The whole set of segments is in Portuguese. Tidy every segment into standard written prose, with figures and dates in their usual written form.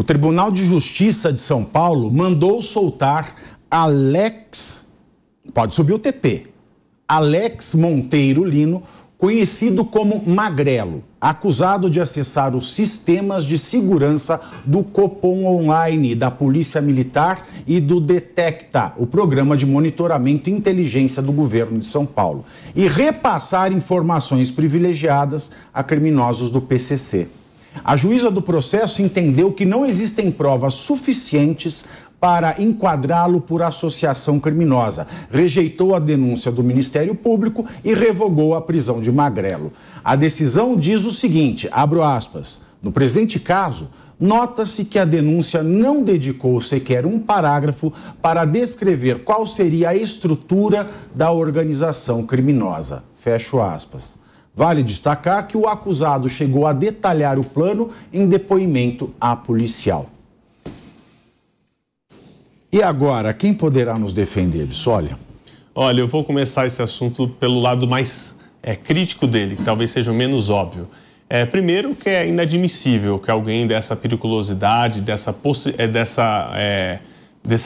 O Tribunal de Justiça de São Paulo mandou soltar Alex, pode subir o TP, Alex Monteiro Lino, conhecido como Magrelo, acusado de acessar os sistemas de segurança do Copom Online, da Polícia Militar e do Detecta, o programa de monitoramento e inteligência do governo de São Paulo, e repassar informações privilegiadas a criminosos do PCC. A juíza do processo entendeu que não existem provas suficientes para enquadrá-lo por associação criminosa, rejeitou a denúncia do Ministério Público e revogou a prisão de Magrelo. A decisão diz o seguinte, abro aspas, no presente caso, nota-se que a denúncia não dedicou sequer um parágrafo para descrever qual seria a estrutura da organização criminosa, fecho aspas. Vale destacar que o acusado chegou a detalhar o plano em depoimento à policial. E agora, quem poderá nos defender, Bissoli? Olha, eu vou começar esse assunto pelo lado mais crítico dele, que talvez seja o menos óbvio. Primeiro, que é inadmissível que alguém dessa periculosidade, dessa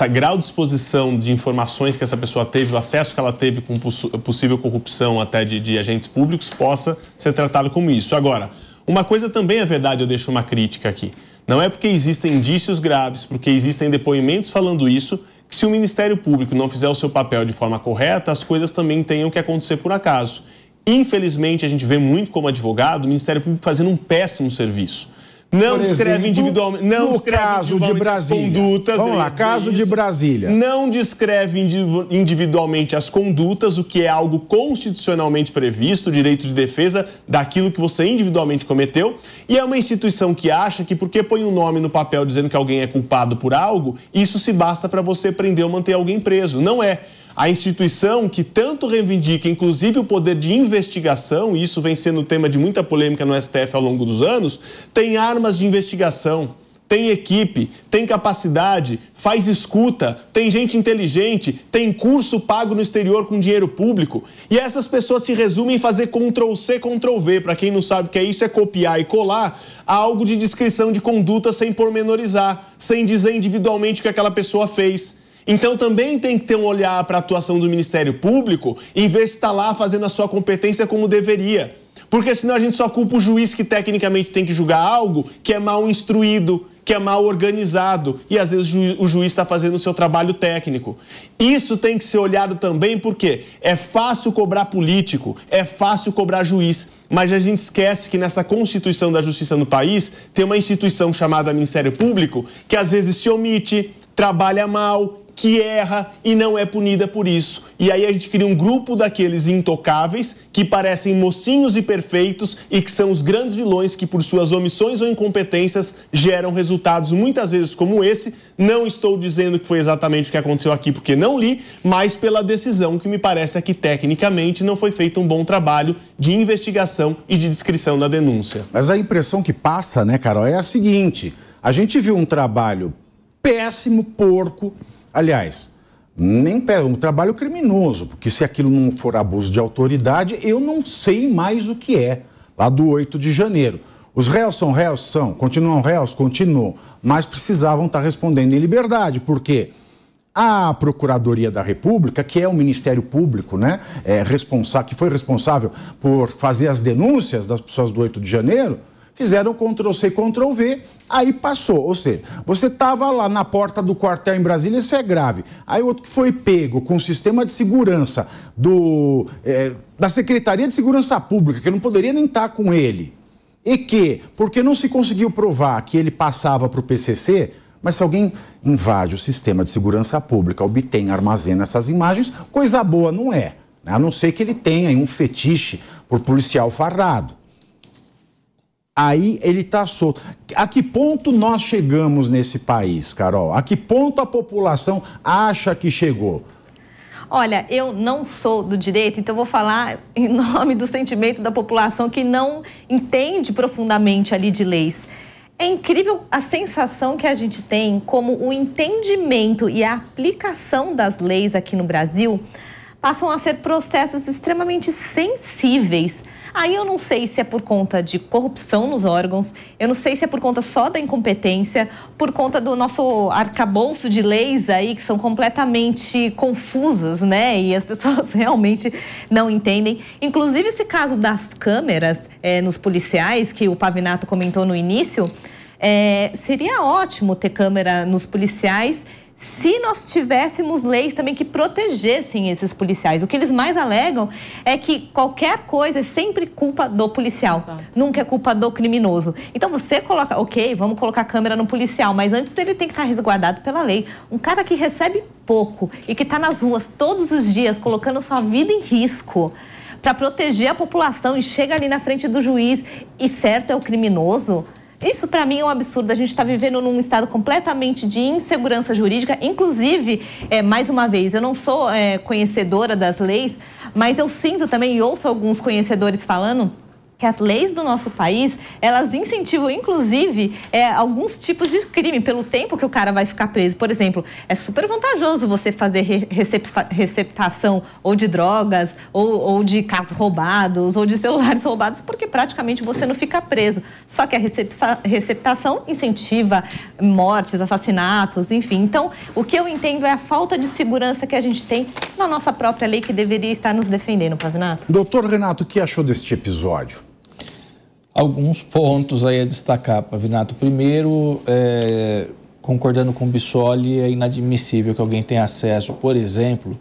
grau de exposição de informações que essa pessoa teve, o acesso que ela teve com possível corrupção até de agentes públicos, possa ser tratado como isso. Agora, uma coisa também é verdade, eu deixo uma crítica aqui. Não é porque existem indícios graves, porque existem depoimentos falando isso, que se o Ministério Público não fizer o seu papel de forma correta, as coisas também tenham que acontecer por acaso. Infelizmente, a gente vê muito como advogado o Ministério Público fazendo um péssimo serviço. Não descreve individualmente, não descreve individualmente as condutas. Vamos lá, caso de Brasília. Não descreve individualmente as condutas, o que é algo constitucionalmente previsto, o direito de defesa daquilo que você individualmente cometeu. E é uma instituição que acha que porque põe um nome no papel dizendo que alguém é culpado por algo, isso se basta para você prender ou manter alguém preso. Não é. A instituição que tanto reivindica, inclusive, o poder de investigação, e isso vem sendo tema de muita polêmica no STF ao longo dos anos, tem armas de investigação, tem equipe, tem capacidade, faz escuta, tem gente inteligente, tem curso pago no exterior com dinheiro público. E essas pessoas se resumem em fazer Ctrl-C, Ctrl-V. Para quem não sabe o que é isso, é copiar e colar algo de descrição de conduta sem pormenorizar, sem dizer individualmente o que aquela pessoa fez. Então também tem que ter um olhar para a atuação do Ministério Público, em vez de estar lá fazendo a sua competência como deveria. Porque senão a gente só culpa o juiz que tecnicamente tem que julgar algo que é mal instruído, que é mal organizado, e às vezes o juiz está fazendo o seu trabalho técnico. Isso tem que ser olhado também porque é fácil cobrar político, é fácil cobrar juiz, mas a gente esquece que nessa Constituição da Justiça no país tem uma instituição chamada Ministério Público que às vezes se omite, trabalha mal, que erra e não é punida por isso. E aí a gente cria um grupo daqueles intocáveis que parecem mocinhos e perfeitos e que são os grandes vilões que por suas omissões ou incompetências geram resultados muitas vezes como esse. Não estou dizendo que foi exatamente o que aconteceu aqui porque não li, mas pela decisão que me parece é que tecnicamente não foi feito um bom trabalho de investigação e de descrição da denúncia. Mas a impressão que passa, né, Carol, é a seguinte: a gente viu um trabalho péssimo, porco. Aliás, um trabalho criminoso, porque se aquilo não for abuso de autoridade, eu não sei mais o que é, lá do 8 de janeiro. Os réus são réus? São. Continuam réus? Continuam. Mas precisavam estar respondendo em liberdade, porque a Procuradoria da República, que é o Ministério Público, né, que foi responsável por fazer as denúncias das pessoas do 8 de janeiro, fizeram Ctrl-C, Ctrl-V, aí passou. Ou seja, você estava lá na porta do quartel em Brasília, isso é grave. Aí o outro que foi pego com o sistema de segurança da Secretaria de Segurança Pública, que não poderia nem estar com ele, e que, porque não se conseguiu provar que ele passava para o PCC, mas se alguém invade o sistema de segurança pública, obtém, armazena essas imagens, coisa boa não é, né? A não ser que ele tenha um fetiche por policial fardado. Aí ele está solto. A que ponto nós chegamos nesse país, Carol? A que ponto a população acha que chegou? Olha, eu não sou do direito, então vou falar em nome do sentimento da população que não entende profundamente ali de leis. É incrível a sensação que a gente tem como o entendimento e a aplicação das leis aqui no Brasil passam a ser processos extremamente sensíveis. Aí eu não sei se é por conta de corrupção nos órgãos, eu não sei se é por conta só da incompetência, por conta do nosso arcabouço de leis aí que são completamente confusas, né? E as pessoas realmente não entendem. Inclusive esse caso das câmeras nos policiais, que o Pavinato comentou no início, seria ótimo ter câmera nos policiais se nós tivéssemos leis também que protegessem esses policiais. O que eles mais alegam é que qualquer coisa é sempre culpa do policial. Exato. Nunca é culpa do criminoso. Então você coloca, ok, vamos colocar câmera no policial, mas antes dele tem que estar resguardado pela lei. Um cara que recebe pouco e que está nas ruas todos os dias colocando sua vida em risco para proteger a população e chega ali na frente do juiz e certo é o criminoso. Isso, para mim, é um absurdo. A gente está vivendo num estado completamente de insegurança jurídica. Inclusive, mais uma vez, eu não sou conhecedora das leis, mas eu sinto também e ouço alguns conhecedores falando que as leis do nosso país, elas incentivam, inclusive, alguns tipos de crime, pelo tempo que o cara vai ficar preso. Por exemplo, é super vantajoso você fazer receptação ou de drogas, ou de carros roubados, ou de celulares roubados, porque praticamente você não fica preso. Só que a receptação incentiva mortes, assassinatos, enfim. Então, o que eu entendo é a falta de segurança que a gente tem na nossa própria lei, que deveria estar nos defendendo, Pavinato. Doutor Renato, o que achou deste episódio? Alguns pontos aí a destacar, Pavinato. Primeiro, concordando com o Bissoli, é inadmissível que alguém tenha acesso, por exemplo,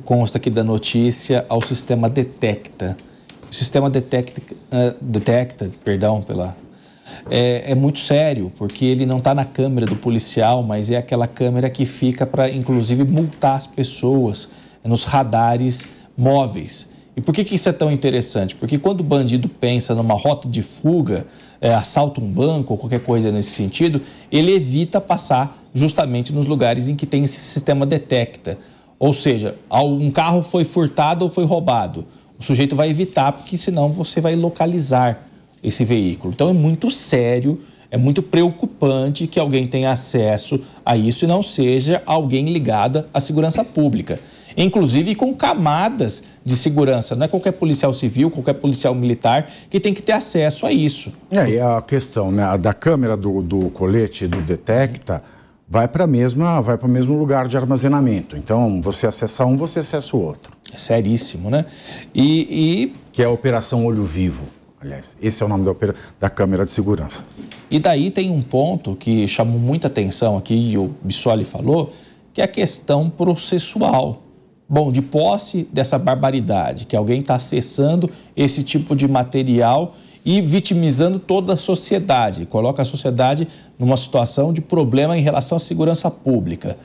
consta aqui da notícia, ao sistema Detecta. O sistema Detecta, é muito sério, porque ele não está na câmera do policial, mas é aquela câmera que fica para, inclusive, multar as pessoas nos radares móveis. E por que isso é tão interessante? Porque quando o bandido pensa numa rota de fuga, assalta um banco ou qualquer coisa nesse sentido, ele evita passar justamente nos lugares em que tem esse sistema Detecta. Ou seja, um carro foi furtado ou foi roubado. O sujeito vai evitar, porque senão você vai localizar esse veículo. Então é muito sério, é muito preocupante que alguém tenha acesso a isso e não seja alguém ligado à segurança pública. Inclusive com camadas de segurança. Não é qualquer policial civil, qualquer policial militar que tem que ter acesso a isso. E a questão, né, da câmera do colete, do Detecta, vai para o mesmo lugar de armazenamento. Então, você acessa um, você acessa o outro. É seríssimo, né? Que é a Operação Olho Vivo. Aliás, esse é o nome da câmera de segurança. E daí tem um ponto que chamou muita atenção aqui, e o Bissoli falou, que é a questão processual. Bom, de posse dessa barbaridade, que alguém está acessando esse tipo de material e vitimizando toda a sociedade, coloca a sociedade numa situação de problema em relação à segurança pública.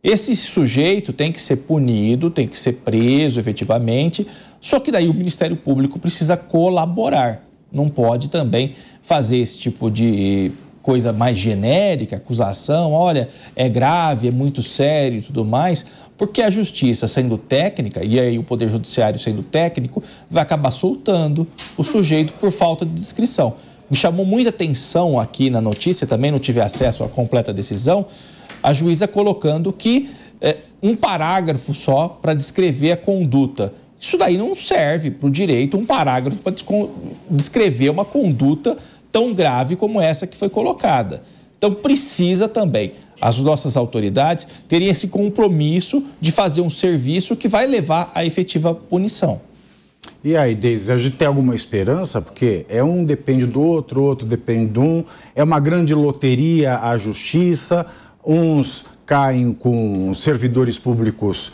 Esse sujeito tem que ser punido, tem que ser preso efetivamente, só que daí o Ministério Público precisa colaborar. Não pode também fazer esse tipo de coisa mais genérica, acusação, olha, é grave, é muito sério e tudo mais, porque a justiça sendo técnica, e aí o Poder Judiciário sendo técnico, vai acabar soltando o sujeito por falta de discrição. Me chamou muita atenção aqui na notícia, também não tive acesso à completa decisão, a juíza colocando que um parágrafo só para descrever a conduta. Isso daí não serve para o direito, um parágrafo para descrever uma conduta tão grave como essa que foi colocada. Então precisa também as nossas autoridades terem esse compromisso de fazer um serviço que vai levar à efetiva punição. E aí, Deise, a gente tem alguma esperança? Porque um depende do outro, outro depende de um. É uma grande loteria a justiça. Uns caem com servidores públicos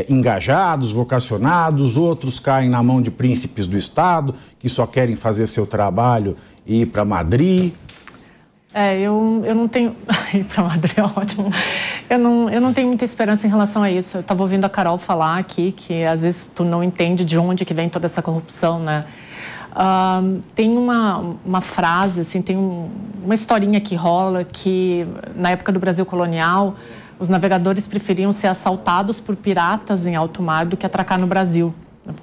engajados, vocacionados. Outros caem na mão de príncipes do Estado, que só querem fazer seu trabalho e ir para Madrid. Eu não tenho... Ir para Madrid é ótimo. Eu não tenho muita esperança em relação a isso. Eu estava ouvindo a Carol falar aqui que às vezes tu não entende de onde que vem toda essa corrupção, né? Tem uma frase, assim, tem uma historinha que rola que na época do Brasil colonial os navegadores preferiam ser assaltados por piratas em alto mar do que atracar no Brasil.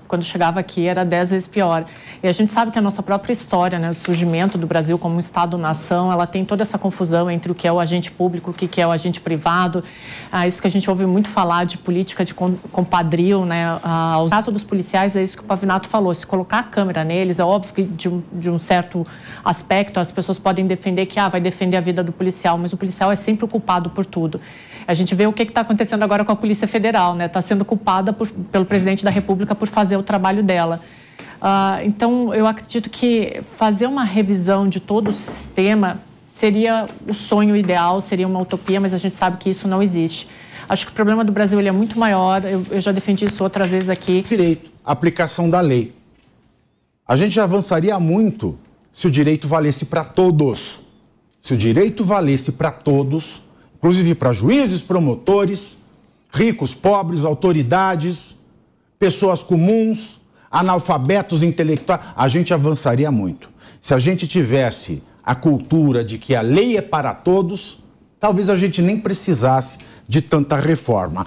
Quando chegava aqui era 10 vezes pior. E a gente sabe que a nossa própria história, né, o surgimento do Brasil como um Estado-nação, ela tem toda essa confusão entre o que é o agente público, o que é o agente privado. Isso que a gente ouve muito falar de política de compadrio, né? O caso dos policiais é isso que o Pavinato falou. Se colocar a câmera neles, é óbvio que de um certo aspecto as pessoas podem defender que vai defender a vida do policial, mas o policial é sempre o culpado por tudo. A gente vê o que está acontecendo agora com a Polícia Federal, né? Está sendo culpada pelo presidente da República por fazer o trabalho dela. Então, eu acredito que fazer uma revisão de todo o sistema seria o sonho ideal, seria uma utopia, mas a gente sabe que isso não existe. Acho que o problema do Brasil ele é muito maior, eu já defendi isso outras vezes aqui. Direito, aplicação da lei. A gente já avançaria muito se o direito valesse para todos. Se o direito valesse para todos, inclusive para juízes, promotores, ricos, pobres, autoridades, pessoas comuns, analfabetos intelectuais, a gente avançaria muito. Se a gente tivesse a cultura de que a lei é para todos, talvez a gente nem precisasse de tanta reforma.